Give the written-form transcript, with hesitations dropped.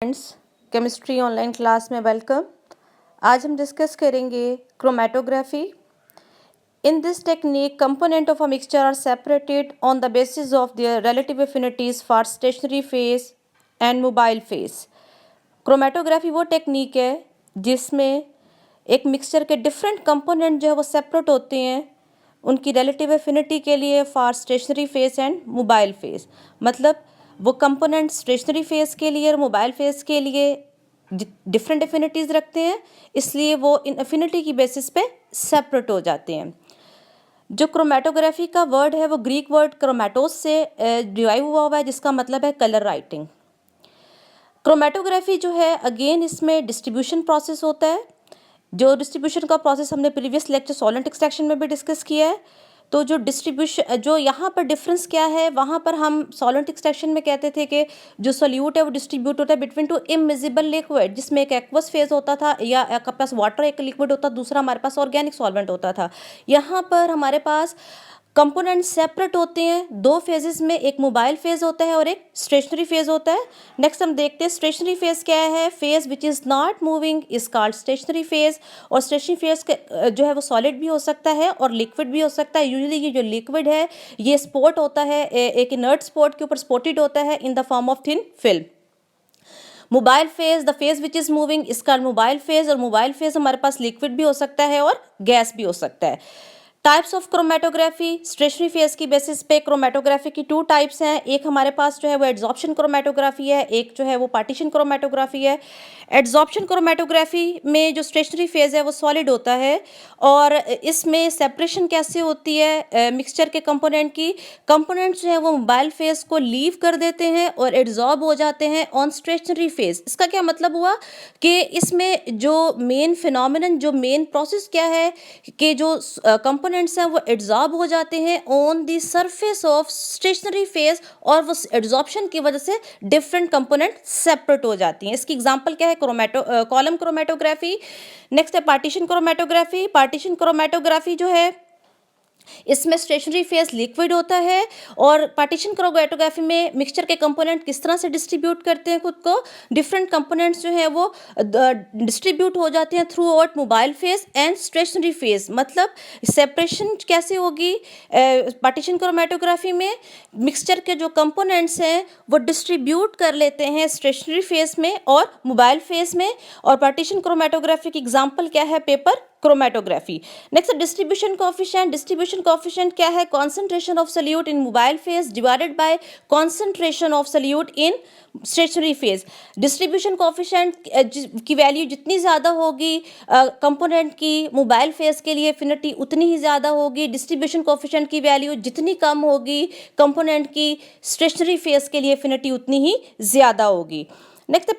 Friends, chemistry online class में welcome. आज हम डिस्कस करेंगे chromatography. In this technique component of a mixture are separated on the basis of their relative affinities for stationary phase and mobile phase. Chromatography वो technique है जिसमें एक mixture के different component जो है वो सेपरेट होते हैं उनकी रिलेटिव एफिनिटी के लिए for stationary phase and mobile phase. मतलब वो कंपोनेंट स्टेशनरी फेज के लिए और मोबाइल फेज के लिए डिफरेंट एफिनिटीज़ रखते हैं, इसलिए वो इन एफिनिटी की बेसिस पे सेपरेट हो जाते हैं। जो क्रोमेटोग्राफी का वर्ड है वो ग्रीक वर्ड क्रोमेटोस से डिराइव हुआ है, जिसका मतलब है कलर राइटिंग। क्रोमेटोग्राफी जो है अगेन इसमें डिस्ट्रीब्यूशन प्रोसेस होता है। जो डिस्ट्रीब्यूशन का प्रोसेस हमने प्रीवियस लेक्चर सॉल्वेंट एक्सट्रैक्शन में भी डिस्कस किया है। तो जो डिस्ट्रीब्यूशन जो यहाँ पर डिफरेंस क्या है, वहाँ पर हम सॉल्वेंट एक्सट्रैक्शन में कहते थे कि जो सोल्यूट है वो डिस्ट्रीब्यूट होता है बिटवीन टू इमिजिबल लिक्विड, जिसमें एक एक्वस फेज होता था या आपके पास वाटर एक लिक्विड होता, दूसरा हमारे पास ऑर्गेनिक सॉल्वेंट होता था। यहाँ पर हमारे पास कंपोनेंट सेपरेट होते हैं दो फेजेस में, एक मोबाइल फेज होता है और एक स्टेशनरी फेज होता है। नेक्स्ट हम देखते हैं स्टेशनरी फेज क्या है। Phase which is not moving is called stationary phase. और स्टेशनरी फेज जो है वो सॉलिड भी हो सकता है और लिक्विड भी हो सकता है। यूजुअली ये जो लिक्विड है ये स्पॉट होता है, एक इनर्ट स्पॉट के ऊपर स्पॉटेड होता है in the form of thin film. Mobile phase, the phase which is moving इसका मोबाइल फेज, और मोबाइल फेज हमारे पास लिक्विड भी हो सकता है और गैस भी हो सकता है। Types of chromatography, stationary phase की बेसिस पे क्रोमेटोग्राफी की टू टाइप्स हैं। एक हमारे पास जो है वो एड्जॉर्प्शन क्रोमेटोग्राफी है, एक जो है वो पार्टीशन क्रोमेटोग्राफी है। एड्जॉर्प्शन क्रोमेटोग्राफी में जो स्टेशनरी फेज है वो सॉलिड होता है और इसमें सेपरेशन कैसे होती है मिक्सचर के कंपोनेंट की। कंपोनेंट्स जो है वो मोबाइल फेज को लीव कर देते हैं और एड्जॉर्ब हो जाते हैं ऑन स्टेशनरी फेज। इसका क्या मतलब हुआ कि इसमें जो मेन फिनोमिनन, जो मेन प्रोसेस क्या है कि जो कंपोनेंट्स हैं वो एड्जॉर्ब हो जाते हैं on the surface of stationary phase, और वो एड्जॉर्प्शन की वजह से डिफरेंट कंपोनेंट सेपरेट हो जाती हैं। इसकी एग्जांपल क्या है, कॉलम क्रोमेटोग्राफी। नेक्स्ट है पार्टीशन क्रोमेटोग्राफी। पार्टीशन क्रोमेटोग्राफी जो है इसमें स्टेशनरी फेज लिक्विड होता है और पार्टीशन क्रोमेटोग्राफी में मिक्सचर के कंपोनेंट किस तरह से डिस्ट्रीब्यूट करते हैं खुद को। डिफरेंट कंपोनेंट्स जो है वो डिस्ट्रीब्यूट हो जाते हैं through out mobile phase and stationary phase. मतलब सेपरेशन कैसे होगी पार्टीशन क्रोमेटोग्राफी में, मिक्सचर के जो कंपोनेंट्स हैं वो डिस्ट्रीब्यूट कर लेते हैं स्टेशनरी फेज में और मोबाइल फेज में। और पार्टीशन क्रोमेटोग्राफी की एग्जांपल क्या है, paper chromatography. Next distribution coefficient. Distribution coefficient क्या है, concentration of solute in mobile phase divided by concentration of solute in stationary phase. Distribution coefficient की वैल्यू जितनी ज़्यादा होगी कंपोनेंट की मोबाइल फेज के लिए एफिनिटी उतनी ही ज़्यादा होगी। डिस्ट्रीब्यूशन कोएफिशिएंट की वैल्यू जितनी कम होगी कंपोनेंट की स्टेशनरी फेज के लिए एफिनिटी उतनी ही ज़्यादा होगी। नेक्स्ट